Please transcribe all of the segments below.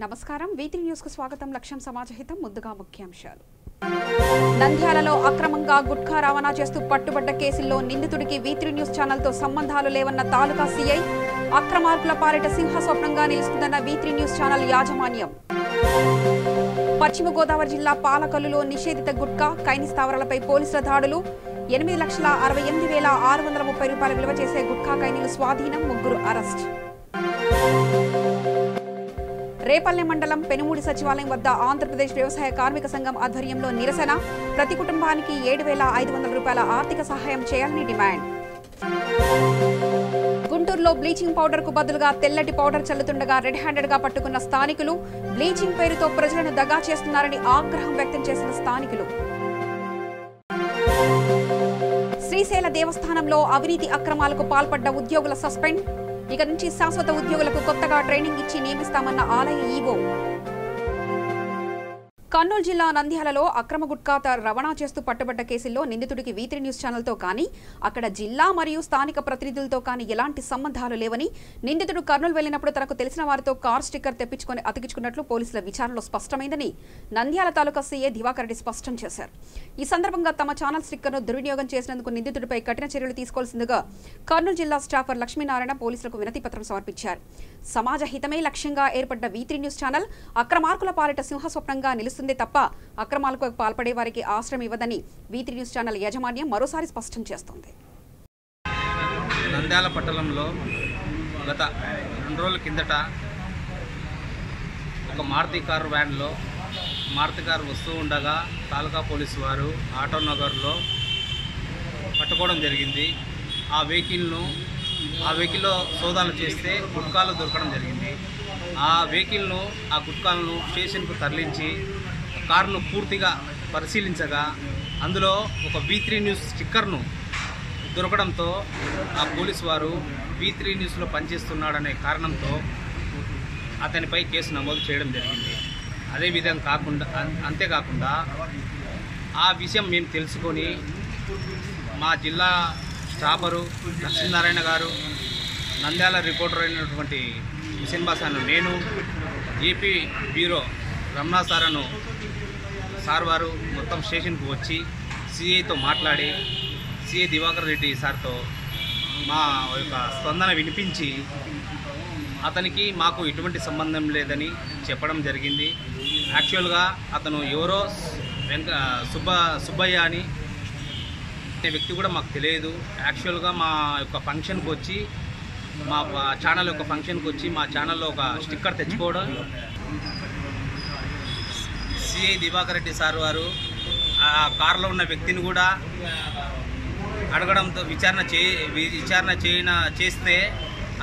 నమస్కారం V3 news కు స్వాగతం లక్ష్యం సమాజహితం ముందుగా ముఖ్యాంశాలు నంద్యాలలో అక్రమంగా గుట్కా రవాణా చేస్తూ పట్టుబడ్డ కేసుల్లో నిందితుడికి V3 న్యూస్ ఛానల్ తో సంబంధాలు లేవన్న తాలూకా సీఐ అక్రమార్కుల పాలిట సింహస్వప్నంగా నిలుస్తుందన్న V3 న్యూస్ ఛానల్ యాజమాన్యం పశ్చిమ గోదావరి జిల్లా పాలకొల్లులో నిషేధిత గుట్కా కైని స్థావరాలపై పోలీసుల దాడులు 8,68,630 రూపాయల విలువ చేసే గుట్కా కైనీలు స్వాధీనం ముగ్గురు అరెస్ట్ రేపల్లె మండలం పెనుమూడి సచివాలయం వద్ద ఆంధ్రప్రదేశ్ వ్యవసాయ కార్మిక సంఘం ఆధ్వర్యంలో నిరసన ప్రతి కుటుంబానికి 7,500 రూపాయల ఆర్థిక సహాయం చేయాలని డిమాండ్ గుంటూరులో బ్లీచింగ్ పౌడర్ కు బదులుగా తెల్లటి పౌడర్ చల్లుతుండగా రెడ్ హ్యాండెడ్ గా పట్టుకున్న స్థానికులు బ్లీచింగ్ పేరుతో ప్రజలను దగా చేస్తున్నారని ఆగ్రహం వ్యక్తం చేసిన స్థానికులు శ్రీశైల దేవస్థానంలో అవినీతి అక్రమాలకు పాల్పడ్డ ఉద్యోగుల సస్పెండ్ ఇక నుంచి శాశ్వత ఉద్యోగులకు కొత్తగా ట్రైనింగ్ ఇచ్చి నియమిస్తామన్న ఆలయ ఈవో కర్నూలు జిల్లా నంద్యాలలో అక్రమ గుట్కా రవాణా చేస్తూ పట్టుబడ్డ కేసుల్లో నిందితుడికి V3 న్యూస్ ఛానల్తో కానీ అక్కడ జిల్లా మరియు స్థానిక ప్రతినిధులతో కానీ ఎలాంటి సంబంధాలు లేవని నిందితుడు కర్నూలు వెళ్లినప్పుడు తనకు తెలిసిన వారితో కార్ స్టిక్కర్ తెప్పించుకొని అతికించుకున్నట్లు పోలీసుల విచారణలో స్పష్టమైందని నంద్యాల తాలూకా సీఏ దివాకర్ రెడ్డి స్పష్టం చేశారు. ఈ సందర్భంగా తమ ఛానల్ స్టిక్కర్ను దుర్వినియోగం చేసినందుకు నిందితుడిపై కఠిన చర్యలు తీసుకోవాల్సిందిగా కర్నూలు జిల్లా స్టాఫర్ లక్ష్మీనారాయణ పోలీసులకు వినతి పత్రం సమర్పించారు. సమాజ హితమే లక్ష్యంగా ఏర్పడ్డ V3 న్యూస్ ఛానల్ అక్రమార్కుల పాలిట సింహస్వప్నంగా నిలుస్తుంది తప్ప అక్రమాలకు పాల్పడే వారికి ఆశ్రయం ఇవ్వదని V3 న్యూస్ ఛానల్ యాజమాన్యం మరోసారి స్పష్టం చేస్తోంది. నంద్యాల పట్టణంలో గత 2 రోజుల కిందట ఒక మారుతి కారు వ్యాన్లో మారుతి కారు వస్తూ ఉండగా తాలూకా పోలీసు వారు ఆటో నగర్లో పట్టుకోవడం జరిగింది. ఆ వెహికల్లో సోదాలు చేస్తే గుట్కాలు దొరకడం జరిగింది. ఆ వెహికల్ను ఆ గుట్కాలను స్టేషన్కు తరలించి కారును పూర్తిగా పరిశీలించగా అందులో ఒక V3 న్యూస్ స్టిక్కర్ను దొరకడంతో ఆ పోలీసు వారు V3 న్యూస్లో పనిచేస్తున్నాడనే కారణంతో అతనిపై కేసు నమోదు చేయడం జరిగింది. అదేవిధంగా అంతేకాకుండా ఆ విషయం మేము తెలుసుకొని మా జిల్లా స్టాఫరు లక్ష్మీనారాయణ గారు, నంద్యాల రిపోర్టర్ అయినటువంటి హుసేన్ బాసాను నేను, ఏపీ బ్యూరో రమణా సార్ వారు మొత్తం స్టేషన్కు వచ్చి సిఐతో మాట్లాడి సిఐ దివాకర్ రెడ్డి సార్తో మా యొక్క స్పందన వినిపించి అతనికి మాకు ఎటువంటి సంబంధం లేదని చెప్పడం జరిగింది. యాక్చువల్గా అతను ఎవరో సుబ్బయ్య అని వ్యక్తి కూడా మాకు తెలియదు. యాక్చువల్గా మా యొక్క ఫంక్షన్కి వచ్చి మా ఛానల్ యొక్క ఫంక్షన్కి వచ్చి మా ఛానల్లో ఒక స్టిక్కర్ తెచ్చుకోవడం సిఐ దివాకర్ రెడ్డి సార్ వారు ఆ కారులో ఉన్న వ్యక్తిని కూడా అడగడంతో విచారణ చేస్తే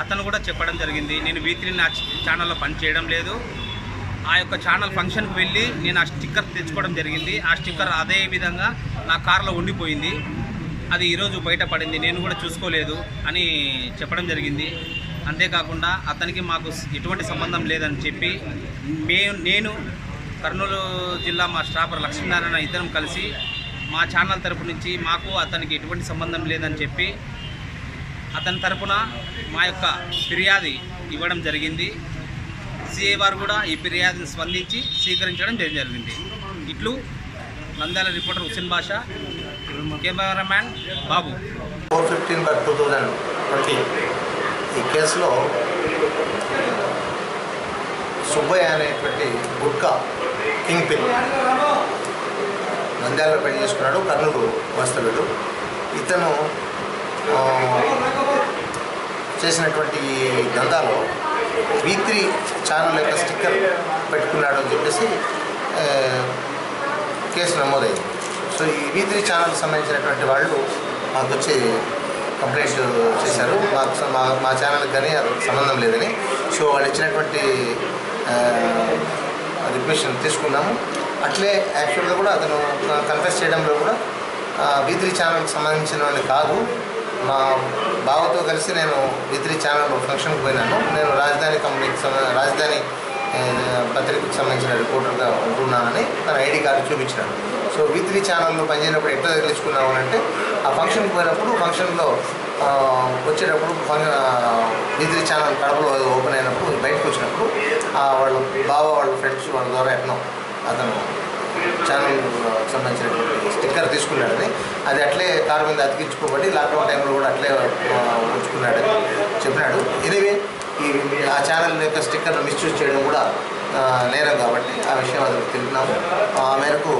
అతను కూడా చెప్పడం జరిగింది, నేను V3 ఛానల్లో పని చేయడం లేదు, ఆ యొక్క ఛానల్ ఫంక్షన్కి వెళ్ళి నేను ఆ స్టిక్కర్ తెచ్చుకోవడం జరిగింది. ఆ స్టిక్కర్ అదే విధంగా నా కారులో ఉండిపోయింది, అది ఈరోజు బయటపడింది, నేను కూడా చూసుకోలేదు అని చెప్పడం జరిగింది. అంతేకాకుండా అతనికి మాకు ఎటువంటి సంబంధం లేదని చెప్పి నేను కర్నూలు జిల్లా మా స్టాఫర్ లక్ష్మీనారాయణ ఇద్దరం కలిసి మా ఛానల్ తరపు నుంచి మాకు అతనికి ఎటువంటి సంబంధం లేదని చెప్పి అతని తరపున మా యొక్క ఫిర్యాదు ఇవ్వడం జరిగింది. సిఐ వారు కూడా ఈ ఫిర్యాదుని స్పందించి స్వీకరించడం జరిగింది. ఇట్లు నంద్యాల రిపోర్టర్ హుసేన్ బాషా, కెమెరామ్యాన్ బాబు. 4/15/2020 ఈ కేసులో సుబ్బయ్య అనేటువంటి గుట్కా కింగ్ పిన్ నంద్యాలలో పని చేసుకున్నాడు, కర్నూలు వాస్తవ్యుడు. ఇతను చేసినటువంటి దందాలో V3 ఛానల్ యొక్క స్టిక్కర్ పెట్టుకున్నాడు అని చెప్పేసి కేసు నమోదైంది. సో ఈ V3 ఛానల్కి సంబంధించినటువంటి వాళ్ళు మాకు వచ్చి కంప్లైంట్ చేశారు, మా ఛానల్కి కానీ అది సంబంధం లేదని. సో వాళ్ళు ఇచ్చినటువంటి రిక్వెషన్ తీసుకున్నాము. అట్లే యాక్చువల్గా కూడా అతను కన్ఫెస్ చేయడంలో కూడా V3 ఛానల్కి సంబంధించిన వాడిని కాదు, మా బావతో కలిసి నేను V3 ఛానల్ ఫంక్షన్కి పోయినాను, నేను రాజధాని పత్రికకు సంబంధించిన రిపోర్టర్గా ఉంటున్నానని తన ఐడి కార్డు చూపించినాడు. సో V3 ఛానల్లో పనిచేసినప్పుడు ఎట్లా తగిలించుకున్నాము అంటే ఆ ఫంక్షన్కి పోయినప్పుడు ఫంక్షన్లో వచ్చేటప్పుడు V3 ఛానల్ కడపలో ఓపెన్ అయినప్పుడు బయటకు వచ్చినప్పుడు వాళ్ళు బావ వాళ్ళ ఫ్రెండ్స్ వాళ్ళ ద్వారా ఎట్నో అతను ఛానల్ సంబంధించినటువంటి స్టిక్కర్ తీసుకున్నాడని, అది అట్లే కారు మీద అతికించుకోబడి లాక్డౌన్ టైంలో కూడా అట్లే ఉంచుకున్నాడని చెప్పినాడు. ఎనివే ఆ ఛానల్ యొక్క స్టిక్కర్ను మిస్యూజ్ చేయడం కూడా నేరం కాబట్టి ఆ విషయం అతనికి తెలిపినాము. ఆ మేరకు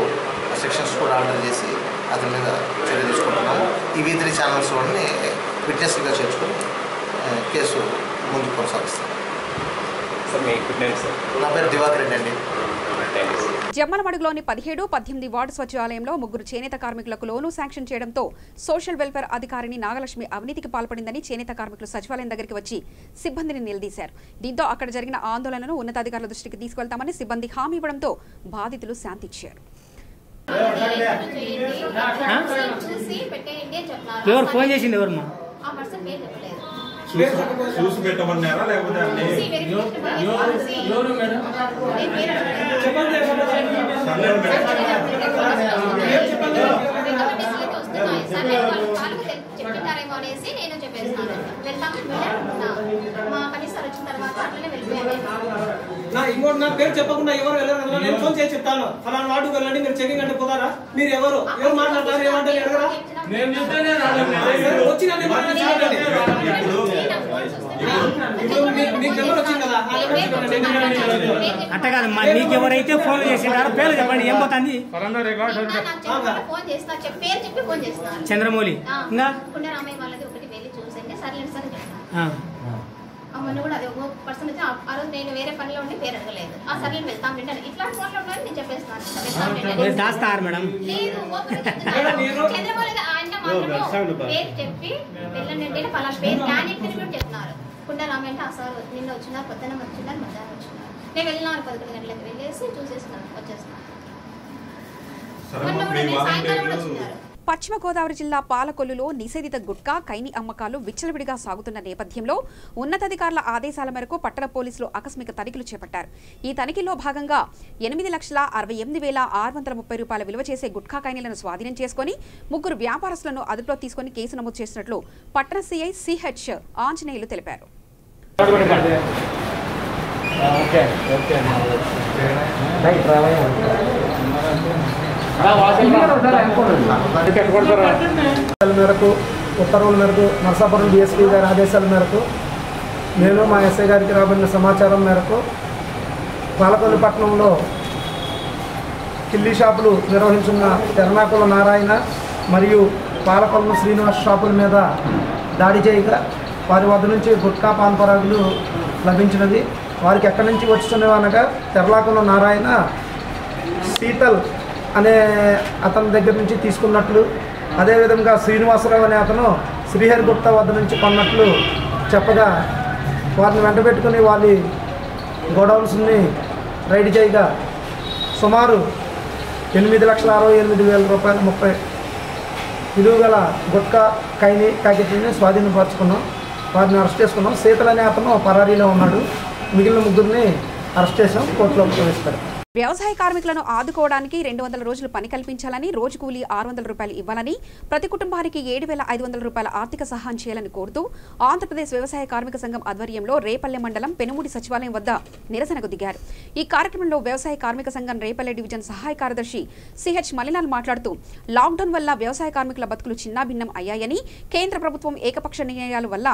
సెక్షన్స్ కూడా ఆర్డర్ చేసి అతని మీద చర్య తీసుకుంటున్నాము. ఈ V3 ఛానల్స్ వాడిని విట్నెస్గా చేర్చుకొని కేసు ముందుకు కొనసాగిస్తాం. నా పేరు దివాకర్ రెడ్డి అండి. జమ్మలమడుగులోని 17, 18 వార్డు సచివాలయంలో 3 చేనేత కార్మికులకు లోను శాంక్షన్ చేయడంతో సోషల్ వెల్ఫేర్ అధికారిని నాగలక్ష్మి అవినీతికి పాల్పడిందని చేనేత కార్మికులు సచివాలయం దగ్గరికి వచ్చి సిబ్బందిని నిలదీశారు. దీంతో అక్కడ జరిగిన ఆందోళనను ఉన్నతాధికారుల దృష్టికి తీసుకెళ్తామని సిబ్బంది హామీ ఇవ్వడంతో బాధితులు శాంతించారు. ఎవరు ఫోన్ చేసింది? ఎవరు చూసి పెట్టమన్నారా లేకపోతే చెప్పింటారేమో అనేసి నేను చెప్పేస్తున్నాను. వెళ్తాము మా కనీసారు వచ్చిన తర్వాత అట్లనే వెళ్ళిపోయాను. ఇంకోటి నా పేరు చెప్పకుండా ఎవరు వెళ్ళరు. నేను ఫోన్ చేసి చెప్తాను, ఫలానా వార్డుకు వెళ్ళండి, మీరు చెకింగ్ అంటే పోతారా? మీరు ఎవరు మాట్లాడతారు? ఏమంటారు? ఎడగరా వచ్చి అట్ట కాదు. మీకు ఎవరైతే ఫోన్ చేసింటారో పేరు చెప్పండి. ఏం పోతుంది? చంద్రమౌళి ఇంకా మొన్న కూడా అది ఒక పర్సన్ వచ్చి ఆ రోజు నేను వేరే పనిలో ఉండి పేరు అడగలేదు. ఆ సర్లే వెళ్తాం రండి ఇట్లాంటి ఫోన్లో ఉన్నాను నేను చెప్పేస్తాను. దాస్తారు మేడం లేదు చంద్రమౌళి ఆయన మాత్రం పేరు చెప్పి వెళ్ళండి పలానా పేరు క్యాండిడేట్ కూడా చెప్తున్నారు. కుండరామ అంటే ఆ సార్ నిన్న వచ్చినారు, పొద్దున్న వచ్చినారు, మధ్యాహ్నం వచ్చినారు. నేను వెళ్ళినాను 11 గంటలకు వెళ్ళేసి చూసేస్తున్నాను వచ్చేస్తున్నాను. మొన్న కూడా నేను సాయంకాలం కూడా వచ్చినారు. పశ్చిమ గోదావరి జిల్లా పాలకొల్లులో నిషేధిత గుట్కా కైని అమ్మకాలు విచ్చలవిడిగా సాగుతున్న నేపథ్యంలో ఉన్నతాధికారుల ఆదేశాల మేరకు పట్టణ పోలీసులు ఆకస్మిక తనిఖీలు చేపట్టారు. ఈ తనిఖీలో భాగంగా 8,68,630 రూపాయల విలువ చేసే గుట్కా కైనీలను స్వాధీనం చేసుకుని 3 వ్యాపారస్తులను అదుపులో తీసుకుని కేసు నమోదు చేసినట్లు పట్టణ సిఐ సిహెచ్ ఆంజనేయులు తెలిపారు. మేరకు ఉత్తర్వుల మేరకు నరసాపురం DSP గారి ఆదేశాల మేరకు నేను మా SI గారికి రాబడిన సమాచారం మేరకు పాలకొల్లు పట్టణంలో కిల్లీ షాపులు నిర్వహించున్న తెరనాకుల నారాయణ మరియు పాలకొల్లు శ్రీనివాస్ షాపుల మీద దాడి చేయగా వారి వద్ద నుంచి గుట్కా పాన్ పరాగులు లభించినది. వారికి ఎక్కడి నుంచి వస్తున్నవనగా తెరలాకుల నారాయణ శీతల్ అనే అతని దగ్గర నుంచి తీసుకున్నట్లు, అదేవిధంగా శ్రీనివాసరావు అనే అతను శ్రీహరిగుప్తా వద్ద నుంచి కొన్నట్లు చెప్పగా వారిని వెంటబెట్టుకుని వాళ్ళ గోడౌన్స్ని రైడ్ చేయగా సుమారు 8,68,000 రూపాయలు 30 విలువ గల గుట్కా కైని ప్యాకెట్ని స్వాధీనపరుచుకున్నాం. వారిని అరెస్ట్ చేసుకున్నాం. శీతల్ అనే అతను పరారీలో ఉన్నాడు. మిగిలిన 3 అరెస్ట్ చేసాం, కోర్టులో ప్రవేశపెడతాం. వ్యవసాయ కార్మికులను ఆదుకోవడానికి 200 రోజులు పని కల్పించాలని, రోజు కూలీ 600 రూపాయలు ఇవ్వాలని, ప్రతి కుటుంబానికి 7,500 రూపాయల ఆర్థిక సహాయం చేయాలని కోరుతూ ఆంధ్రప్రదేశ్ వ్యవసాయ కార్మిక సంఘం ఆధ్వర్యంలో రేపల్లె మండలం పెనుమూడి సచివాలయం వద్ద నిరసనకు దిగారు. ఈ కార్యక్రమంలో వ్యవసాయ కార్మిక సంఘం రేపల్లె డివిజన్ సహాయ కార్యదర్శి సిహెచ్ మల్లిలాల్ మాట్లాడుతూ లాక్డౌన్ వల్ల వ్యవసాయ కార్మికుల బతుకులు చిన్నాభిన్నం అయ్యాయని, కేంద్ర ప్రభుత్వం ఏకపక్ష నిర్ణయాల వల్ల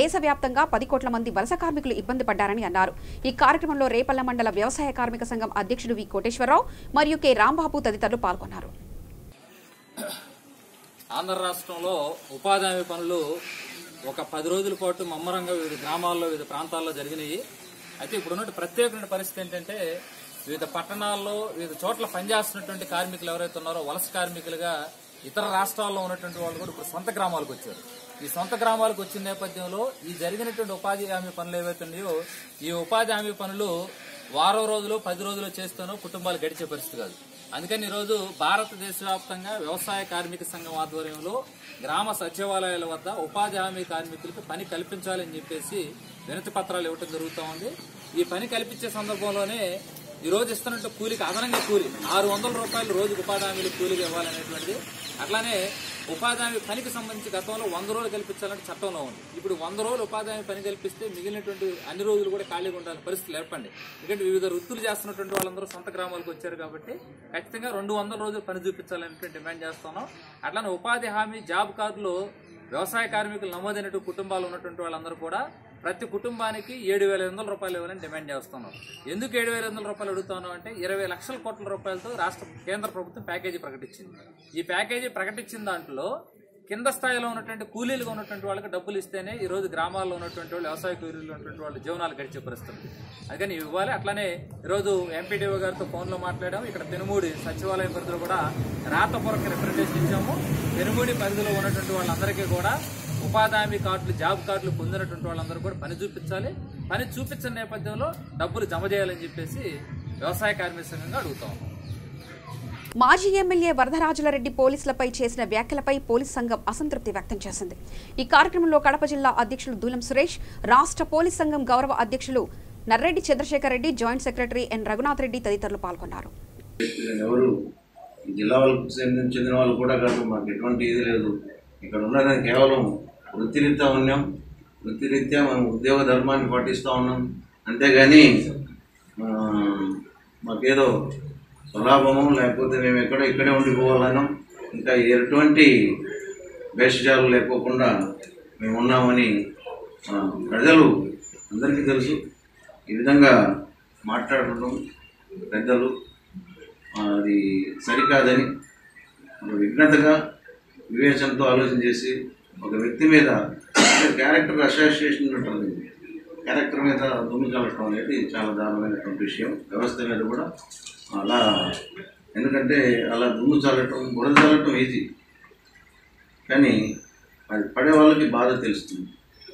దేశవ్యాప్తంగా 10 కోట్ల మంది వలస కార్మికులు ఇబ్బంది పడ్డారని అన్నారు. ఈ కార్యక్రమంలో రేపల్లె మండల వ్యవసాయ కార్మిక సంఘం అధ్యక్షుడు వి కోటేశ్వరరావు మరియు కె రాంబాబు తదితరులు పాల్గొన్నారు. ఆంధ్ర రాష్ట్రంలో ఉపాధి హామీ పనులు ఒక 10 రోజుల పాటు ముమ్మరంగా వివిధ గ్రామాల్లో వివిధ ప్రాంతాల్లో జరిగినాయి. అయితే ఇప్పుడున్న ప్రత్యేకమైన పరిస్థితి ఏంటంటే వివిధ పట్టణాల్లో వివిధ చోట్ల పనిచేస్తున్నటువంటి కార్మికులు ఎవరైతే ఉన్నారో వలస కార్మికులుగా ఇతర రాష్ట్రాల్లో ఉన్నటువంటి వాళ్ళు కూడా ఇప్పుడు సొంత గ్రామాలకు వచ్చారు. ఈ సొంత గ్రామాలకు వచ్చిన నేపథ్యంలో ఈ జరిగినటువంటి ఉపాధి హామీ పనులు ఏవైతే ఉన్నాయో ఈ ఉపాధి హామీ పనులు వారం రోజులు 10 రోజులు చేస్తేనో కుటుంబాలు గడిచే పరిస్థితి కాదు. అందుకని ఈరోజు భారతదేశ వ్యాప్తంగా వ్యవసాయ కార్మిక సంఘం ఆధ్వర్యంలో గ్రామ సచివాలయాల వద్ద ఉపాధి హామీ కార్మికులకు పని కల్పించాలని చెప్పేసి వినతి పత్రాలు ఇవ్వడం జరుగుతూ ఉంది. ఈ పని కల్పించే సందర్భంలోనే ఈ రోజు ఇస్తున్నట్టు కూలికి అదనంగా కూలి 600 రూపాయలు రోజుకు ఉపాధి హామీలు కూలికి ఇవ్వాలనేటువంటిది. అట్లానే ఉపాధి హామీ పనికి సంబంధించి గతంలో 100 రోజులు కల్పించాలంటే చట్టంలో ఉంది. ఇప్పుడు 100 రోజులు ఉపాధి హామీ పని కల్పిస్తే మిగిలినటువంటి అన్ని రోజులు కూడా ఖాళీగా ఉండాలని పరిస్థితులు ఏర్పడి, ఎందుకంటే వివిధ వృత్తులు చేస్తున్నటువంటి వాళ్ళందరూ సొంత గ్రామాలకు వచ్చారు కాబట్టి ఖచ్చితంగా 200 రోజులు పని చూపించాలనేటువంటి డిమాండ్ చేస్తున్నాం. అట్లానే ఉపాధి హామీ జాబ్ కార్డులో వ్యవసాయ కార్మికులు నమోదైనటువంటి కుటుంబాలు ఉన్నటువంటి వాళ్ళందరూ కూడా ప్రతి కుటుంబానికి 7,500 రూపాయలు ఇవ్వాలని డిమాండ్ చేస్తున్నాం. ఎందుకు 7,500 రూపాయలు అడుగుతున్నాం అంటే 20 లక్షల కోట్ల రూపాయలతో కేంద్ర ప్రభుత్వం ప్యాకేజీ ప్రకటించింది. ఈ ప్యాకేజీ ప్రకటించిన దాంట్లో కింద స్థాయిలో ఉన్నటువంటి కూలీలుగా ఉన్నటువంటి వాళ్ళకి డబ్బులు ఇస్తేనే ఈ రోజు గ్రామాల్లో ఉన్నటువంటి వాళ్ళు, వ్యవసాయ కూలీలు ఉన్నటువంటి వాళ్ళు జీవనాలు గడిచే పరిస్థితి. అందుకని ఇవ్వాలి. అట్లానే ఈరోజు ఎంపీడీఓ గారితో ఫోన్లో మాట్లాడాము. ఇక్కడ పెనుమూడి సచివాలయం పరిధిలో కూడా రాతపూర్వక రిప్రజెంటేషన్ ఇచ్చాము. పెనుమూడి పరిధిలో ఉన్నటువంటి వాళ్ళందరికీ కూడా ఉపాధి హామీ కార్డులు, జాబ్ కార్డులు పొందినటువంటి వాళ్ళందరూ కూడా పని చూపించాలి. పని చూపించిన నేపథ్యంలో డబ్బులు జమ చేయాలని చెప్పేసి వ్యవసాయ కార్మిక సంఘంగా అడుగుతాం. మాజీ ఎమ్మెల్యే వరదరాజులరెడ్డి పోలీసులపై చేసిన వ్యాఖ్యలపై పోలీస్ సంఘం అసంతృప్తి వ్యక్తం చేసింది. ఈ కార్యక్రమంలో కడప జిల్లా అధ్యక్షులు దూలం సురేష్, రాష్ట్ర పోలీస్ సంఘం గౌరవ అధ్యక్షులు Narreddy Chandrashekar Reddy, joint secretary N Raghunath Reddy తదితరులు పాల్గొన్నారు. ఎవరు జిల్లా వాళ్ళకు చెందిన వాళ్ళు కూడా కాదు, మాకు ఎటువంటి ఇది లేదు. ఇక్కడ ఉన్నదని కేవలం వృత్తిరీత్యా ఉన్నాం. వృత్తిరీత్యా మనం ఉద్యోగ ధర్మాన్ని పాటిస్తూ ఉన్నాం. అంతేగాని మాకేదో స్వలాభము లేకపోతే మేము ఇక్కడే ఉండిపోవాలనో ఇంకా ఎటువంటి భేషజాలు లేకోకుండా మేము ఉన్నామని ప్రజలు అందరికీ తెలుసు. ఈ విధంగా మాట్లాడడం పెద్దలు అది సరికాదని విఘ్నతగా వివేచనతో ఆలోచన చేసి ఒక వ్యక్తి మీద క్యారెక్టర్ అసోసియేషన్ ఉంటుంది, క్యారెక్టర్ మీద దుమ్ము చల్లటం అనేది చాలా దారుణమైనటువంటి విషయం. వ్యవస్థ మీద కూడా అలా, ఎందుకంటే అలా దుమ్ము చల్లటం, బురద చల్లటం ఈజీ, కానీ అది పడే వాళ్ళకి బాధ తెలుస్తుంది.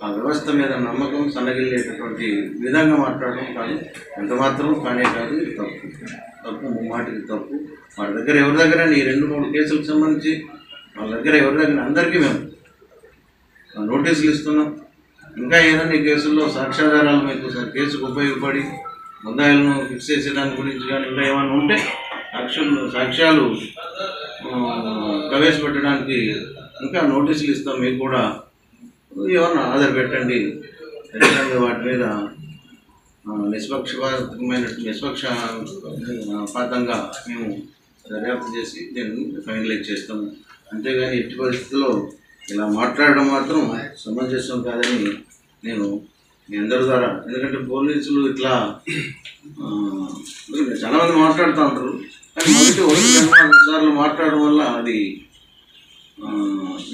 ఆ వ్యవస్థ మీద నమ్మకం సన్నగిల్లేటటువంటి విధంగా మాట్లాడడం కాదు, ఎంత మాత్రం కానే కాదు. ఇది తప్పు ముమ్మాటికి తప్పు. వాళ్ళ దగ్గర ఎవరి దగ్గర ఈ 2-3 కేసులకు సంబంధించి వాళ్ళ దగ్గర ఎవరి దగ్గర అందరికీ మేము నోటీసులు ఇస్తున్నాం. ఇంకా ఏదైనా ఈ కేసుల్లో సాక్ష్యాధారాలు మీకు కేసుకు ఉపయోగపడి ముద్దాయిలను ఫిక్స్ చేసేదాని గురించి కానీ ఇంకా ఏమైనా ఉంటే సాక్ష్యాలు ప్రవేశపెట్టడానికి ఇంకా నోటీసులు ఇస్తాం. మీకు కూడా ఏమన్నా ఆధార్ పెట్టండి, ఖచ్చితంగా వాటి మీద నిష్పక్షపాతంగా మేము దర్యాప్తు చేసి దీన్ని ఫైనలైజ్ చేస్తాము. అంతేగాని ఎట్టి పరిస్థితుల్లో ఇలా మాట్లాడడం మాత్రం సమంజసం కాదని నేను మీ అందరి ద్వారా, ఎందుకంటే పోలీసులు ఇట్లా చాలామంది మాట్లాడుతూ ఉంటారు, కానీ మొదటి 1-2 సార్లు మాట్లాడడం వల్ల అది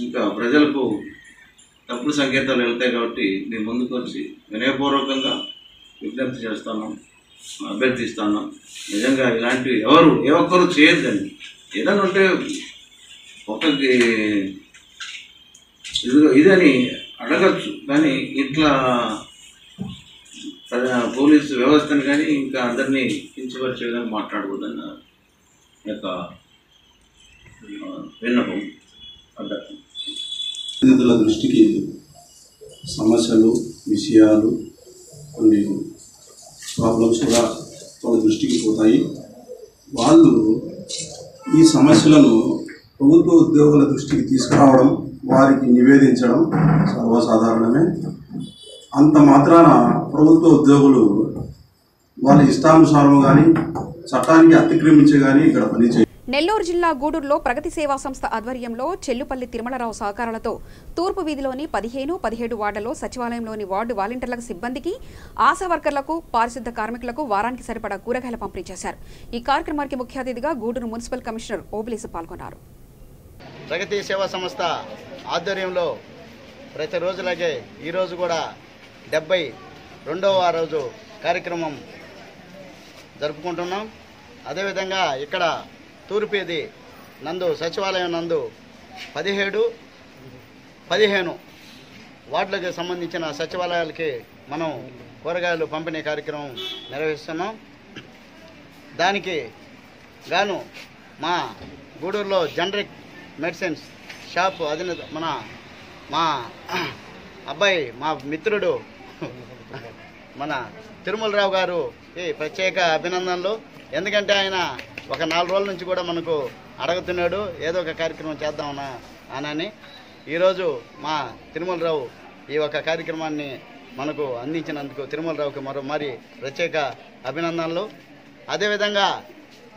ఇంకా ప్రజలకు తప్పుడు సంకేతాలు వెళ్తాయి. కాబట్టి నేను ముందుకు వచ్చి వినయపూర్వకంగా విజ్ఞప్తి చేస్తాను, అభ్యర్థిస్తాను. నిజంగా ఇలాంటివి ఏ ఒక్కరు చేయొద్దండి. ఏదైనా ఉంటే ఒకరికి ఇదని అడగచ్చు, కానీ ఇట్లా పోలీసు వ్యవస్థను కానీ ఇంకా అందరినీ కించపరిచే విధంగా మాట్లాడకూడదన్న యొక్క విన్నపం. ప్రతినిధుల దృష్టికి సమస్యలు, విషయాలు, కొన్ని ప్రాబ్లమ్స్ కూడా వాళ్ళ దృష్టికి పోతాయి. వాళ్ళు ఈ సమస్యలను ప్రభుత్వ ఉద్యోగుల దృష్టికి తీసుకురావడం, వారికి నివేదించడం సర్వసాధారణమే. అంత మాత్రాన ప్రభుత్వ ఉద్యోగులు వాళ్ళ ఇష్టానుసారం కానీ చట్టానికి అతిక్రమించే కానీ ఇక్కడ పనిచేయాలి. నెల్లూరు జిల్లా గూడూరులో ప్రగతి సేవా సంస్థ ఆధ్వర్యంలో చెల్లుపల్లి తిరుమలరావు సహకారాలతో తూర్పు వీధిలోని 15, 17 వార్డులలో సచివాలయంలోని వార్డు వాలంటీర్లకు, సిబ్బందికి, ఆశా వర్కర్లకు, పారిశుద్ధ కార్మికులకు వారానికి సరిపడా కూరగాయల పంపిణీ చేశారు. ఈ కార్యక్రమానికి ముఖ్య అతిథిగా గూడూరు మున్సిపల్ కమిషనర్ ఓబులేసు పాల్గొన్నారు. ప్రగతి సేవా సంస్థ ఆధ్వర్యంలో ప్రతిరోజులాగే ఈరోజు కూడా 72వ రోజు కార్యక్రమం జరుపుకుంటున్నాం. అదేవిధంగా ఇక్కడ తూర్పేది నందు సచివాలయం నందు 17, 15 వార్డులకు సంబంధించిన సచివాలయాలకి మనం కూరగాయలు పంపిణీ కార్యక్రమం నిర్వహిస్తున్నాం. దానికి గాను మా గూడూరులో జనరిక్ మెడిసిన్స్ షాప్ మా అబ్బాయి, మా మిత్రుడు మన తిరుమలరావు గారు ఈ ప్రత్యేక అభినందనలు. ఎందుకంటే ఆయన ఒక 4 రోజుల నుంచి కూడా మనకు అడుగుతున్నాడు ఏదో ఒక కార్యక్రమం చేద్దామన్నా అని. ఈరోజు మా తిరుమలరావు ఈ ఒక కార్యక్రమాన్ని మనకు అందించినందుకు తిరుమలరావుకి మరి ప్రత్యేక అభినందనలు. అదేవిధంగా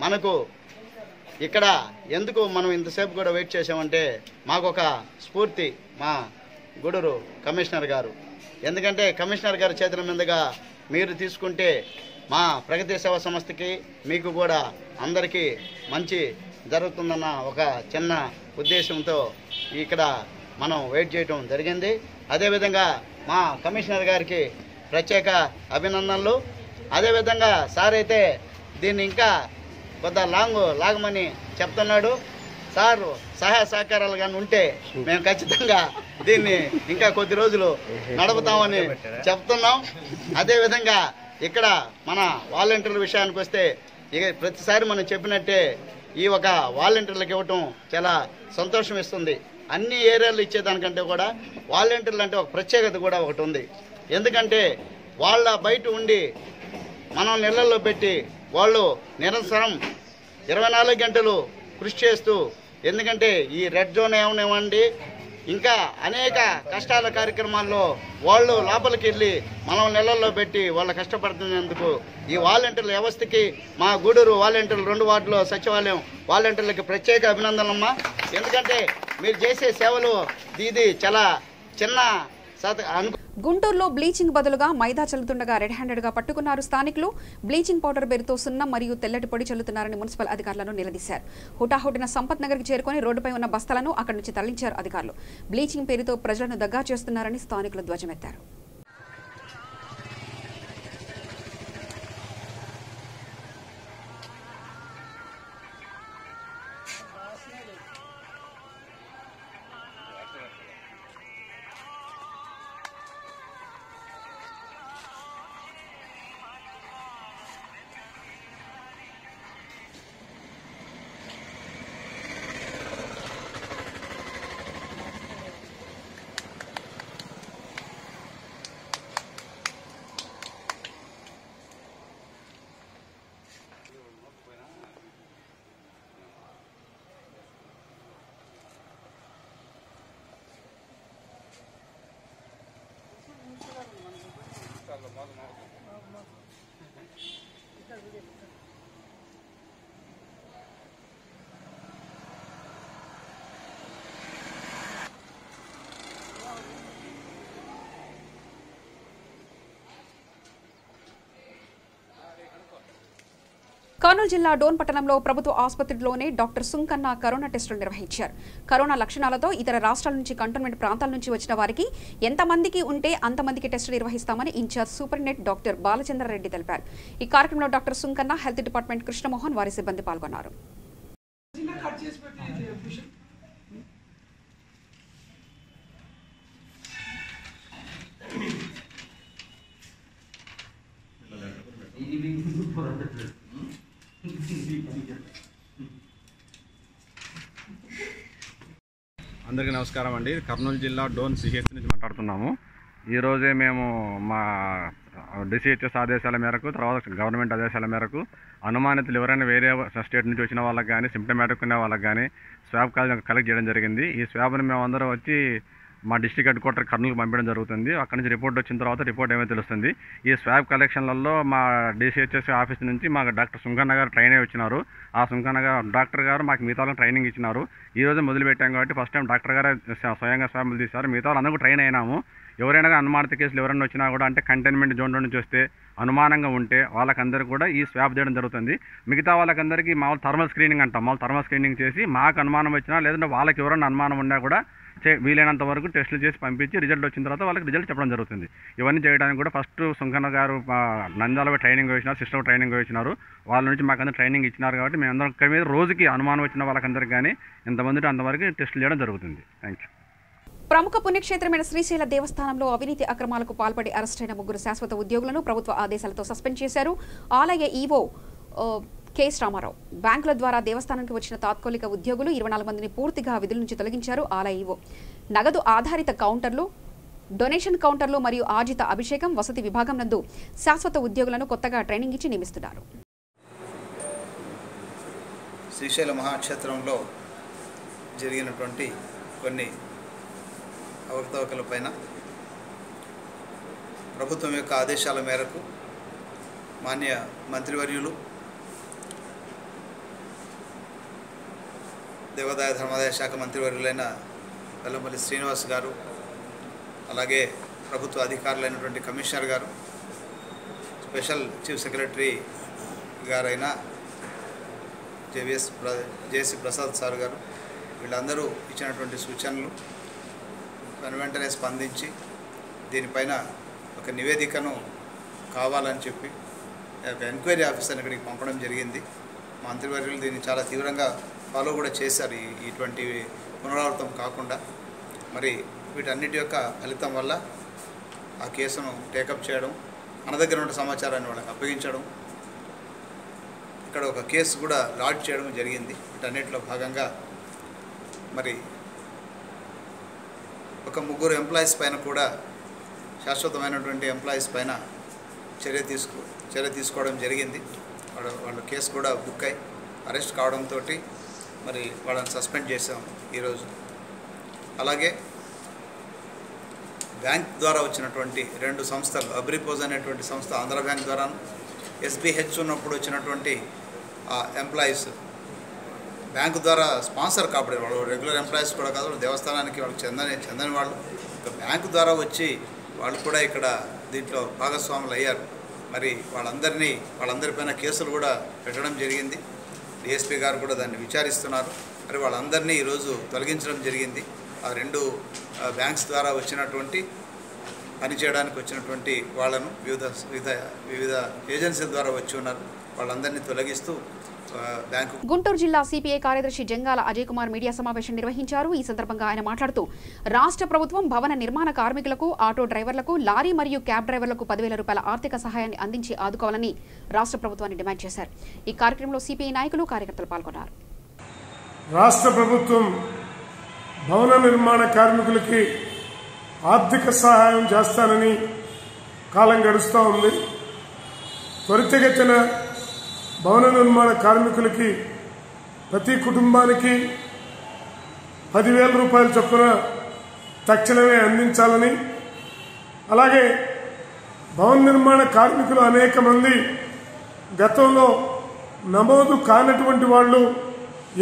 మనకు ఇక్కడ ఎందుకు మనం ఇంతసేపు కూడా వెయిట్ చేసామంటే మాకు ఒక స్ఫూర్తి మా గూడూరు కమిషనర్ గారు. ఎందుకంటే కమిషనర్ గారి చేతుల మీదుగా మీరు తీసుకుంటే మా ప్రగతి సేవా సంస్థకి మీకు కూడా అందరికీ మంచి జరుగుతుందన్న ఒక చిన్న ఉద్దేశంతో ఇక్కడ మనం వెయిట్ చేయడం జరిగింది. అదేవిధంగా మా కమిషనర్ గారికి ప్రత్యేక అభినందనలు. అదేవిధంగా సార్ అయితే దీన్ని ఇంకా కొంత లాగమని చెప్తున్నాడు. సార్ సహాయ సహకారాలు కానీ ఉంటే మేము ఖచ్చితంగా దీన్ని ఇంకా కొద్ది రోజులు నడుపుతామని చెప్తున్నాం. అదేవిధంగా ఇక్కడ మన వాలంటీర్ల విషయానికి వస్తే ఇక ప్రతిసారి మనం చెప్పినట్టే ఈ ఒక వాలంటీర్లకు ఇవ్వటం చాలా సంతోషం ఇస్తుంది. అన్ని ఏరియాలు ఇచ్చేదానికంటే కూడా వాలంటీర్లు అంటే ఒక ప్రత్యేకత కూడా ఒకటి ఉంది. ఎందుకంటే వాళ్ళ బయట ఉండి మనం నెలల్లో పెట్టి వాళ్ళు నిరంతరం 24 గంటలు కృషి చేస్తూ, ఎందుకంటే ఈ రెడ్ జోన్ ఏమనివ్వండి ఇంకా అనేక కష్టాల కార్యక్రమాల్లో వాళ్ళు లోపలికి వెళ్ళి మనం నెలల్లో పెట్టి వాళ్ళు కష్టపడుతున్నందుకు ఈ వాలంటీర్ల వ్యవస్థకి మా గూడూరు వాలంటీర్లు 2 వార్డులో సచివాలయం వాలంటీర్లకి ప్రత్యేక అభినందనమ్మా. ఎందుకంటే మీరు చేసే సేవలు ఇది చాలా చిన్న గుంటూరులో బ్లీచింగ్ బదులుగా మైదా చల్లుతుండగా రెడ్ హ్యాండెడ్ గా పట్టుకున్నారు స్థానికులు. బ్లీచింగ్ పౌడర్ పేరుతో సున్నం మరియు తెల్లటి పొడి చల్లుతున్నారని మున్సిపల్ అధికారులను నిలదీశారు. హుటాహుటిన సంపత్ నగర్ కి చేరుకుని రోడ్డుపై ఉన్న బస్తాలను అక్కడి నుంచి తరలించారు అధికారులు. బ్లీచింగ్ పేరుతో ప్రజలను దగ్గా చేస్తున్నారని స్థానికులు ధ్వజమెత్తారు. కర్నూలు జిల్లా డోన్ పట్టణంలో ప్రభుత్వ ఆసుపత్రిలోనే డాక్టర్ సుంకన్న కరోనా టెస్టులు నిర్వహించారు. కరోనా లక్షణాలతో ఇతర రాష్ట్రాల నుంచి కంటోన్మెంట్ ప్రాంతాల నుంచి వచ్చిన వారికి ఎంతమందికి ఉంటే అంతమందికి టెస్టులు నిర్వహిస్తామని ఇన్ఛార్జ్ సూపరింటెండెంట్ డాక్టర్ బాలచంద్రారెడ్డి తెలిపారు. ఈ కార్యక్రమంలో doctor Sunkanna, health department Krishnamohan, వారి సిబ్బంది పాల్గొన్నారు. అందరికీ నమస్కారం అండి. కర్నూలు జిల్లా డోన్ సిహెచ్ నుంచి మాట్లాడుతున్నాము. ఈరోజే మేము మా డిసిహెచ్ఎస్ ఆదేశాల మేరకు, తర్వాత గవర్నమెంట్ ఆదేశాల మేరకు అనుమానితులు ఎవరైనా వేరే స్టేట్ నుంచి వచ్చిన వాళ్ళకి కానీ, సిమ్టమాటిక్ ఉన్న వాళ్ళకి కానీ స్వాబ్ కలెక్ట్ చేయడం జరిగింది. ఈ స్వాబ్ని మేము అందరం వచ్చి మా డిస్ట్రిక్ట్ హెడ్ క్వార్టర్ కర్నూలుకి పంపించడం జరుగుతుంది. అక్కడి నుంచి రిపోర్ట్ వచ్చిన తర్వాత రిపోర్ట్ ఏమో తెలుస్తుంది. ఈ స్వాబ్ కలెక్షన్లలో మా డిసిహెచ్ఎస్ ఆఫీస్ నుంచి మాకు డాక్టర్ సుంకన్న గారు ట్రైన్ అయి వచ్చినారు. ఆ సుంకన్న గారు డాక్టర్ గారు మాకు మిగతా వాళ్ళకి ట్రైనింగ్ ఇచ్చినారు. ఈ రోజు మొదలుపెట్టాం కాబట్టి ఫస్ట్ టైం డాక్టర్ గారు స్వయంగా స్వాబులు తీశారు. మిగతా వాళ్ళు అందరూ ట్రైన్ అయినాము. ఎవరైనా అనుమానిత కేసులు ఎవరైనా వచ్చినా కూడా, అంటే కంటైన్మెంట్ జోన్ నుంచి వస్తే అనుమానంగా ఉంటే వాళ్ళకందరికీ కూడా ఈ స్వాబ్ చేయడం జరుగుతుంది. మిగతా వాళ్ళకందరికీ మామూలు థర్మల్ స్క్రీనింగ్ అంటాం. మామూలు థర్మల్ స్క్రీనింగ్ చేసి మాకు అనుమానం వచ్చినా, లేదంటే వాళ్ళకి ఎవరైనా అనుమానం ఉన్నా కూడా వీలైనంత వరకు టెస్టులు చేసి పంపించి రిజల్ట్ వచ్చిన తర్వాత వాళ్ళకి రిజల్ట్ చెప్పడం జరుగుతుంది. ఇవన్నీ చేయడానికి కూడా ఫస్ట్ సుంకన్న గారు నంద్యాలలో ట్రైనింగ్ వేసినారు, సిస్టమ్ ట్రైనింగ్ వేసినారు. వాళ్ళ నుంచి మాకందరూ ట్రైనింగ్ ఇచ్చినారు. కాబట్టి మేమందరం ఇక్కడ మీద రోజుకి అనుమానం వచ్చిన వాళ్ళకందరికీ కానీ ఎంతమంది అంతవరకు టెస్టులు చేయడం జరుగుతుంది. Thank you. ప్రముఖ పుణ్యక్షేత్రమైన శ్రీశైల దేవస్థానంలో అవినీతి అక్రమాలకు పాల్పడి అరెస్టైన 3 శాశ్వత ఉద్యోగులను ప్రభుత్వ ఆదేశాలతో సస్పెండ్ చేశారు. ఆలయ ఈవో కెఎస్ రామారావు, బ్యాంకుల ద్వారా దేవస్థానానికి వచ్చిన తాత్కాలిక ఉద్యోగులు 24 మందిని పూర్తిగా విధుల నుంచి తొలగించారు. ఆలయ ఈవో నగదు ఆధారిత కౌంటర్లు, డొనేషన్ కౌంటర్లు మరియు ఆర్జిత అభిషేకం వసతి విభాగం నందు శాశ్వత ఉద్యోగులను కొత్తగా ట్రైనింగ్ ఇచ్చి నియమిస్తున్నారు. శ్రీశైల మహాక్షేత్రంలో జరిగినటువంటి కొన్ని అవకతవకలపైన ప్రభుత్వం యొక్క ఆదేశాల మేరకు మాన్య మంత్రివర్యులు దేవాదాయ ధర్మాదాయ శాఖ మంత్రివర్యులైన వెల్లంపల్లి శ్రీనివాస్ గారు, అలాగే ప్రభుత్వ అధికారులైనటువంటి కమిషనర్ గారు, స్పెషల్ చీఫ్ సెక్రటరీ గారైన జేసీ ప్రసాద్ సార్ గారు, వీళ్ళందరూ ఇచ్చినటువంటి సూచనలు వెంటనే స్పందించి దీనిపైన ఒక నివేదికను కావాలని చెప్పి ఒక ఎంక్వైరీ ఆఫీసర్ని ఇక్కడికి పంపడం జరిగింది. మంత్రివర్యులు దీన్ని చాలా తీవ్రంగా ఫాలో కూడా చేశారు. ఇటువంటి పునరావృతం కాకుండా మరి వీటన్నిటి యొక్క ఫలితం వల్ల ఆ కేసును టేకప్ చేయడం, మన దగ్గర ఉన్న సమాచారాన్ని వాళ్ళకి అప్పగించడం, ఇక్కడ ఒక కేసు కూడా లాడ్జ్ చేయడం జరిగింది. వీటన్నిటిలో భాగంగా మరి ఒక 3 ఎంప్లాయీస్ పైన కూడా శాశ్వతమైనటువంటి ఎంప్లాయీస్ పైన చర్య తీసుకోవడం జరిగింది. వాళ్ళ కేసు కూడా బుక్ అయి అరెస్ట్ కావడంతో మరి వాళ్ళని సస్పెండ్ చేసాం ఈరోజు. అలాగే బ్యాంక్ ద్వారా వచ్చినటువంటి 2 సంస్థలు, అబ్రిపోజ్ అనేటువంటి సంస్థ ఆంధ్ర బ్యాంక్ ద్వారా, ఎస్బీహెచ్ ఉన్నప్పుడు వచ్చినటువంటి ఎంప్లాయీస్ బ్యాంకు ద్వారా స్పాన్సర్ కాబట్టి వాళ్ళు రెగ్యులర్ ఎంప్లాయీస్ కూడా కాదు, దేవస్థానానికి వాళ్ళకి చెందని వాళ్ళు బ్యాంకు ద్వారా వచ్చి వాళ్ళు కూడా ఇక్కడ దీంట్లో భాగస్వాములు అయ్యారు. మరి వాళ్ళందరిపైన కేసులు కూడా పెట్టడం జరిగింది. డిఎస్పీ గారు కూడా దాన్ని విచారిస్తున్నారు. మరి వాళ్ళందరినీ ఈరోజు తొలగించడం జరిగింది. ఆ 2 బ్యాంక్స్ ద్వారా వచ్చినటువంటి పనిచేయడానికి వచ్చినటువంటి వాళ్ళను వివిధ ఏజెన్సీల ద్వారా వచ్చి ఉన్నారు. వాళ్ళందరినీ తొలగిస్తూ గుంటూరు జిల్లా సిపిఐ కార్యదర్శి జంగాల అజయ్ కుమార్ మీడియా సమావేశం నిర్వహించారు. ఈ సందర్భంగా ఆయన మాట్లాడుతూ రాష్ట్ర ప్రభుత్వం భవన నిర్మాణ కార్మికులకు, ఆటో డ్రైవర్లకు, లారీ మరియు క్యాబ్ డ్రైవర్లకు 10,000 రూపాయల ఆర్థిక సహాయాన్ని అందించి ఆదుకోవాలని రాష్ట్ర ప్రభుత్వాన్ని డిమాండ్ చేశారు. ఈ కార్యక్రమంలో సిపిఐ నాయకులు, కార్యకర్తలు పాల్గొన్నారు. రాష్ట్ర ప్రభుత్వం భవన నిర్మాణ కార్మికులకి ఆర్థిక సహాయం చేస్తానని కాలం గడుస్తూ ఉంది. త్వరితగతిన భవన నిర్మాణ కార్మికులకి ప్రతి కుటుంబానికి 10,000 రూపాయల చొప్పున తక్షణమే అందించాలని, అలాగే భవన నిర్మాణ కార్మికులు అనేక మంది గతంలో నమోదు కానటువంటి వాళ్ళు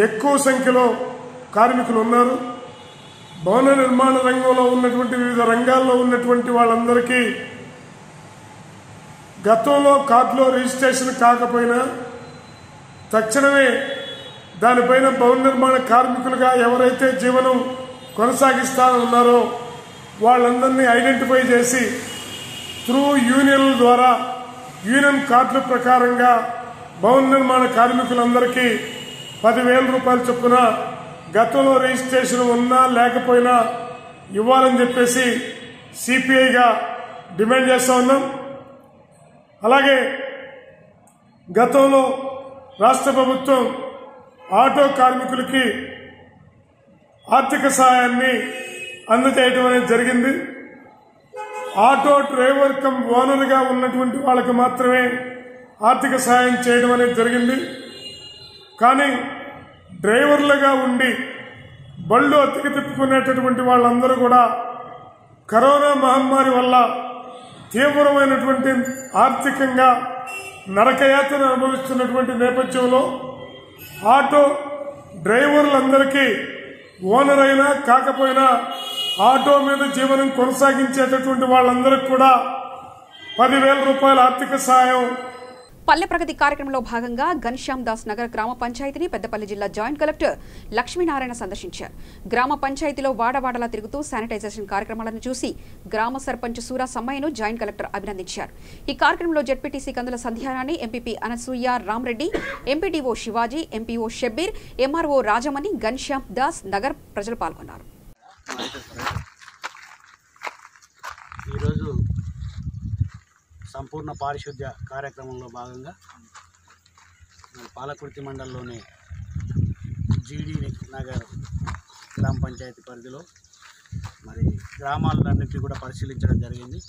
ఎక్కువ సంఖ్యలో కార్మికులు ఉన్నారు. భవన నిర్మాణ రంగంలో ఉన్నటువంటి వివిధ రంగాల్లో ఉన్నటువంటి వాళ్ళందరికీ గతంలో కార్డులో రిజిస్ట్రేషన్ కాకపోయినా తక్షణమే దానిపైన భవన నిర్మాణ కార్మికులుగా ఎవరైతే జీవనం కొనసాగిస్తా ఉన్నారో వాళ్ళందరినీ ఐడెంటిఫై చేసి త్రూ యూనియన్ల ద్వారా యూనియన్ కార్డుల ప్రకారంగా భవన నిర్మాణ కార్మికులందరికీ 10,000 రూపాయల చొప్పున గతంలో రిజిస్ట్రేషన్ ఉన్నా లేకపోయినా ఇవ్వాలని చెప్పేసి సిపిఐగా డిమాండ్ చేస్తా ఉన్నాం. అలాగే గతంలో రాష్ట్ర ప్రభుత్వం ఆటో కార్మికులకి ఆర్థిక సహాయాన్ని అందజేయడం అనేది జరిగింది. ఆటో డ్రైవర్ కమ్ ఓనర్గా ఉన్నటువంటి వాళ్ళకి మాత్రమే ఆర్థిక సహాయం చేయడం అనేది జరిగింది. కానీ డ్రైవర్లుగా ఉండి బళ్ళు అద్దెకి తిప్పుకునేటటువంటి వాళ్ళందరూ కూడా కరోనా మహమ్మారి వల్ల తీవ్రమైనటువంటి ఆర్థికంగా నరకయాతన అనుభవిస్తున్నటువంటి నేపథ్యంలో ఆటో డ్రైవర్లందరికీ ఓనర్ అయినా కాకపోయినా ఆటో మీద జీవనం కొనసాగించేటటువంటి వాళ్ళందరికీ కూడా 10,000 రూపాయల ఆర్థిక సహాయం. పల్లె ప్రగతి కార్యక్రమంలో భాగంగా ఘనశ్యామ్ దాస్ నగర్ గ్రామ పంచాయతీని పెద్దపల్లి జిల్లా జాయింట్ కలెక్టర్ లక్ష్మీనారాయణ సందర్శించారు. గ్రామ పంచాయతీలో వాడవాడలా తిరుగుతూ శానిటైజేషన్ కార్యక్రమాలను చూసి గ్రామ సర్పంచ్ సూరా సమ్మయ్యను జాయింట్ కలెక్టర్ అభినందించారు. ఈ కార్యక్రమంలో ZPTC Kandula Sandhyarani, MPP Anasuya Ramareddy, MPTO Shivaji, MPO Shabbir, MRO Rajamani, Ghanshyam Das Nagar ప్రజలు పాల్గొన్నారు. సంపూర్ణ పారిశుద్ధ్య కార్యక్రమంలో భాగంగా పాలకుర్తి మండలంలోని జీడీ నగర్ గ్రామ పంచాయతీ పరిధిలో మరి గ్రామాలన్నింటినీ కూడా పరిశీలించడం జరిగింది.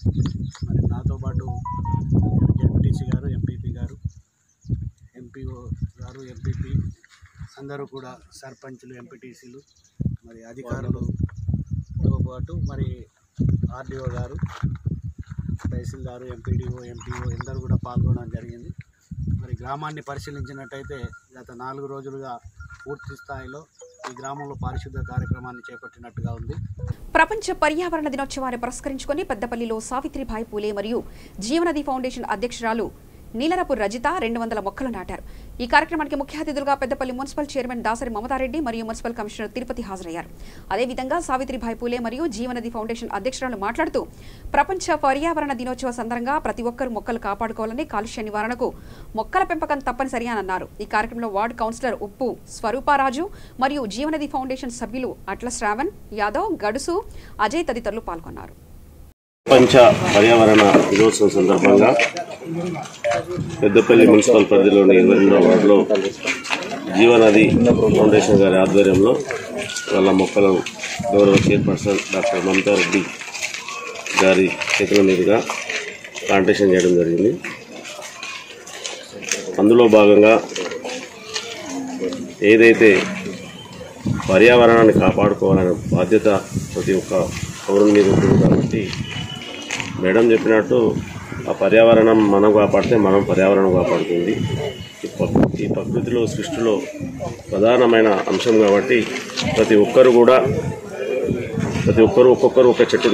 మరి నాతో పాటు జెడ్పీటీసీ గారు, ఎంపీపీ గారు, ఎంపీఓ గారు, ఎంపీపీ అందరూ కూడా సర్పంచ్లు, ఎంపీటీసీలు, మరి అధికారులతో పాటు మరి ఆర్డీఓ గారు, తహసీల్దారు, ఎంపీడీఓ, ఎంపీఓ అందరూ కూడా పాల్గొనడం జరిగింది. మరి గ్రామాన్ని పరిశీలించినట్టయితే గత 4 రోజులుగా పూర్తి స్థాయిలో ఈ గ్రామంలో పారిశుద్ధ్య కార్యక్రమాన్ని చేపట్టినట్టుగా ఉంది. ప్రపంచ పర్యావరణ దినోత్సవాన్ని పురస్కరించుకొని పెద్దపల్లిలో సావిత్రిబాయి పూలే మరియు జీవనది ఫౌండేషన్ అధ్యక్షురాలు నీలరపు రజిత 200 మొక్కలు నాటారు. ఈ కార్యక్రమానికి ముఖ్య అతిథులుగా పెద్దపల్లి మున్సిపల్ చైర్మన్ దాసరి మమతారెడ్డి మరియు మున్సిపల్ కమిషనర్ తిరుపతి హాజరయ్యారు. అదేవిధంగా సావిత్రిబాయి పూలే మరియు జీవనది ఫౌండేషన్ అధ్యక్షురాలు మాట్లాడుతూ ప్రపంచ పర్యావరణ దినోత్సవ సందర్భంగా ప్రతి ఒక్కరూ మొక్కలు కాపాడుకోవాలని, కాలుష్య నివారణకు మొక్కల పెంపకం తప్పనిసరి అని అన్నారు. ఈ కార్యక్రమంలో వార్డు కౌన్సిలర్ ఉప్పు స్వరూపారాజు మరియు జీవనది ఫౌండేషన్ సభ్యులు అట్ల శ్రావణ్ యాదవ్, గడుసు, అజయ్ తదితరులు పాల్గొన్నారు. ప్రపంచ పర్యావరణ దినోత్సవం సందర్భంగా పెద్దపల్లి మున్సిపల్ పరిధిలోని 22వ వార్డులో జీవనది ఫౌండేషన్ గారి ఆధ్వర్యంలో వాళ్ళ మొక్కలను గౌరవ చైర్పర్సన్ డాక్టర్ మమతారెడ్డి గారి చేతుల మీదుగా ప్లాంటేషన్ చేయడం జరిగింది. అందులో భాగంగా ఏదైతే పర్యావరణాన్ని కాపాడుకోవాలనే బాధ్యత ప్రతి ఒక్క పౌరుని మీద ఉంటుంది కాబట్టి మేడం చెప్పినట్టు ఆ పర్యావరణం మనం కాపాడితే మనం పర్యావరణం కాపాడుతుంది. ఈ ప్రకృతిలో, సృష్టిలో ప్రధానమైన అంశం కాబట్టి ప్రతి ఒక్కరు ఒక్కొక్కరు ఒక చెట్టు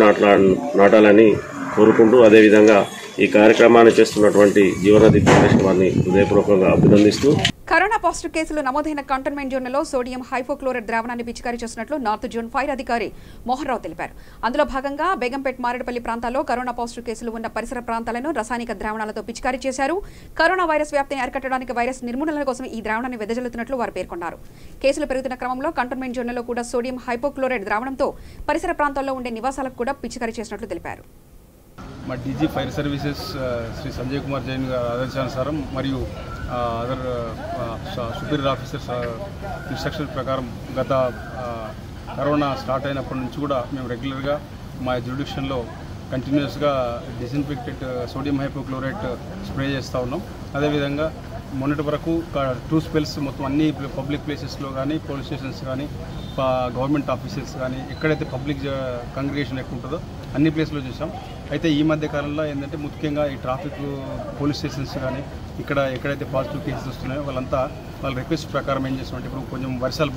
నాటాలని కోరుకుంటూ, అదేవిధంగా ఈ కార్యక్రమాన్ని చేస్తున్నటువంటి జీవనది ఫౌండేషన్ వారిని హృదయపూర్వకంగా అభినందిస్తూ, కరోనా పాజిటివ్ కేసులు నమోదైన కంటోన్మెంట్ జోన్లలో సోడియం హైపోక్లోరైడ్ ద్రావణాన్ని పిచికారీ చేస్తున్నట్లు నార్త్ జోన్ ఫైర్ అధికారి మోహన్ రావు తెలిపారు. అందులో భాగంగా బేగంపేట్, మారేడుపల్లి ప్రాంతాల్లో కరోనా పాజిటివ్ కేసులు ఉన్న పరిసర ప్రాంతాలను రసాయనిక ద్రావణాలతో పిచికారీ చేశారు. కరోనా వైరస్ వ్యాప్తిని అరికట్టడానికి వైరస్ నిర్మూలన కోసం ఈ ద్రావణాన్ని వెదజల్లుతున్నట్లు వారు పేర్కొన్నారు. కేసులు పెరుగుతున్న క్రమంలో కంటోన్మెంట్ జోన్లలో కూడా సోడియం హైపోక్లోరైడ్ ద్రావణంతో పరిసర ప్రాంతాల్లో ఉండే నివాసాలకు కూడా పిచికారీ చేసినట్లు తెలిపారు. మా DG fire services Shri Sanjay Kumar Jain గారి ఆదేశానుసారం మరియు అదర్ సుపీరియర్ ఆఫీసర్స్ ఇన్స్ట్రక్షన్ ప్రకారం గత కరోనా స్టార్ట్ అయినప్పటి నుంచి కూడా మేము రెగ్యులర్గా మా జ్యూరిడిక్షన్లో కంటిన్యూస్గా డిస్ఇన్ఫెక్టెడ్ సోడియం హైపోక్లోరైడ్ స్ప్రే చేస్తూ ఉన్నాం. అదేవిధంగా మొన్నటి వరకు 2 స్పెల్స్ మొత్తం అన్ని పబ్లిక్ ప్లేసెస్లో కానీ, పోలీస్ స్టేషన్స్ కానీ, గవర్నమెంట్ ఆఫీసెస్ కానీ, ఎక్కడైతే పబ్లిక్ కాంగ్రిగేషన్ ఎక్కువ ఉంటుందో అన్ని ప్లేస్లో చేసాం. అయితే ఈ మధ్య కాలంలో ఏంటంటే ముఖ్యంగా ఈ ట్రాఫిక్ పోలీస్ స్టేషన్స్ కానీ, ఇక్కడ ఎక్కడైతే పాజిటివ్ కేసెస్ వస్తున్నాయో వాళ్ళ రిక్వెస్ట్ ప్రకారం ఏం చేస్తామంటే, ఇప్పుడు కొంచెం వర్షాలు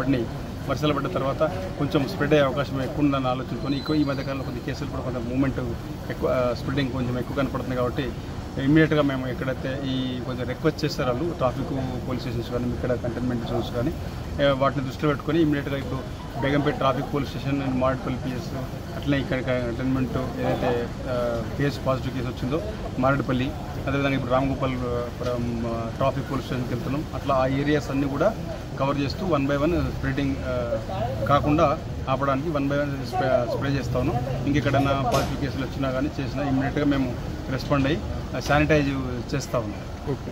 పడ్డ తర్వాత కొంచెం స్ప్రెడ్ అయ్యే అవకాశం ఎక్కువ ఉందని ఆలోచనతో ఈ మధ్యకాలంలో కొన్ని కేసులు కూడా కొంచెం మూవ్మెంట్ ఎక్కువ, స్ప్రెడ్డింగ్ కొంచెం ఎక్కువ కనపడుతుంది. కాబట్టి ఇమ్మీడియట్గా మేము ఎక్కడైతే ఈ కొంచెం రిక్వెస్ట్ చేస్తారు వాళ్ళు ట్రాఫిక్ పోలీస్ స్టేషన్స్ కానీ, ఇక్కడ కంటైన్మెంట్ జోన్స్ కానీ, వాటిని దృష్టిలో పెట్టుకొని ఇమ్మీడియట్గా ఇప్పుడు Begumpet traffic police station and Marredpally PS, అట్లనే ఇక్కడ కంటైన్మెంట్ ఏదైతే కేసు పాజిటివ్ కేసు వచ్చిందో మారేడుపల్లి, అదేవిధంగా ఇప్పుడు రామగోపాల్ ట్రాఫిక్ పోలీస్ స్టేషన్కి వెళ్తున్నాం. అట్లా ఆ ఏరియాస్ అన్నీ కూడా కవర్ చేస్తూ 1 by 1 స్ప్రెడింగ్ కాకుండా ఆపడానికి 1 by 1 స్ప్రే చేస్తా ఉన్నాం. ఇంకెక్కడైనా పాజిటివ్ కేసులు వచ్చినా కానీ చేసినా ఇమ్మీడియట్గా మేము రెస్పాండ్ అయ్యి శానిటైజ్ చేస్తూ ఉన్నాం. ఓకే.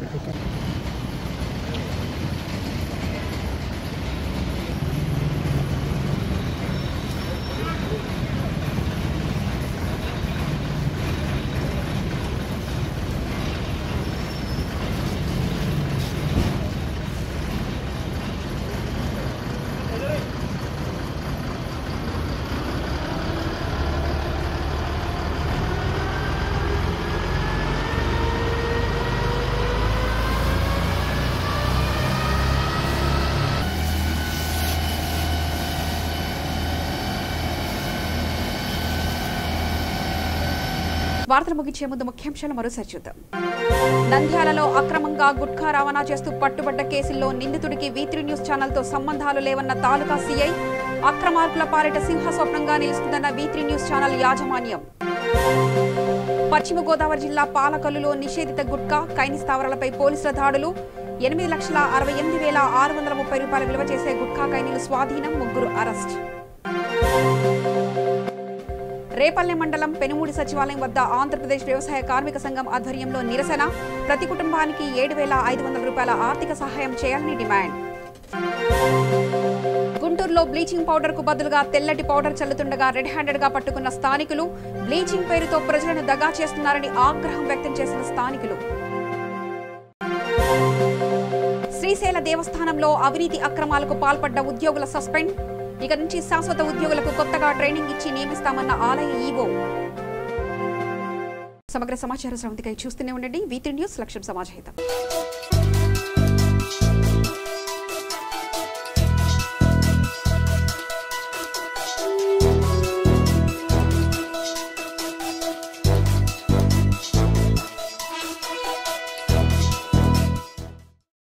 వార్తలు ముగించే ముందు ముఖ్యాంశాలు మరోసారి చూద్దాం. నంద్యాలలో అక్రమంగా గుట్కా రవాణా చేస్తూ పట్టుబడ్డ కేసుల్లో నిందితుడికి V3 న్యూస్ ఛానల్తో సంబంధాలు లేవన్న తాలూకా సీఐ, అక్రమార్కుల పాలిట సింహస్వప్నంగా నిలుస్తుందన్న V3 న్యూస్ ఛానల్ యాజమాన్యం. పశ్చిమ గోదావరి జిల్లా పాలకొల్లులో నిషేధిత గుట్కా, కైని స్థావరాలపై పోలీసుల దాడులు. 8,68,630 రూపాయల విలువ చేసే గుట్కా కైనీలు స్వాధీనం, 3 అరెస్ట్. రేపల్లె మండలం పెనుమూడి సచివాలయం వద్ద ఆంధ్రప్రదేశ్ వ్యవసాయ కార్మిక సంఘం ఆధ్వర్యంలో నిరసన. ప్రతి కుటుంబానికి 7,500 రూపాయల ఆర్థిక సహాయం చేయాలని డిమాండ్. గుంటూరులో బ్లీచింగ్ పౌడర్ కు బదులుగా తెల్లటి పౌడర్ చల్లుతుండగా రెడ్ హ్యాండెడ్ గా పట్టుకున్న స్థానికులు బ్లీచింగ్ పేరుతో ప్రజలను దగా చేస్తున్నారని ఆగ్రహం వ్యక్తం చేసిన స్థానికులు. శ్రీశైల దేవస్థానంలో అవినీతి అక్రమాలకు పాల్పడ్డ ఉద్యోగుల సస్పెండ్. ఇక నుంచి శాశ్వత ఉద్యోగులకు కొత్తగా ట్రైనింగ్ ఇచ్చి నియమిస్తామన్న ఆలయ ఈవో. సమగ్ర సమాచార శ్రవంతికై చూస్తూనే ఉండండి V3 న్యూస్. లక్ష్యం సమాజహితం.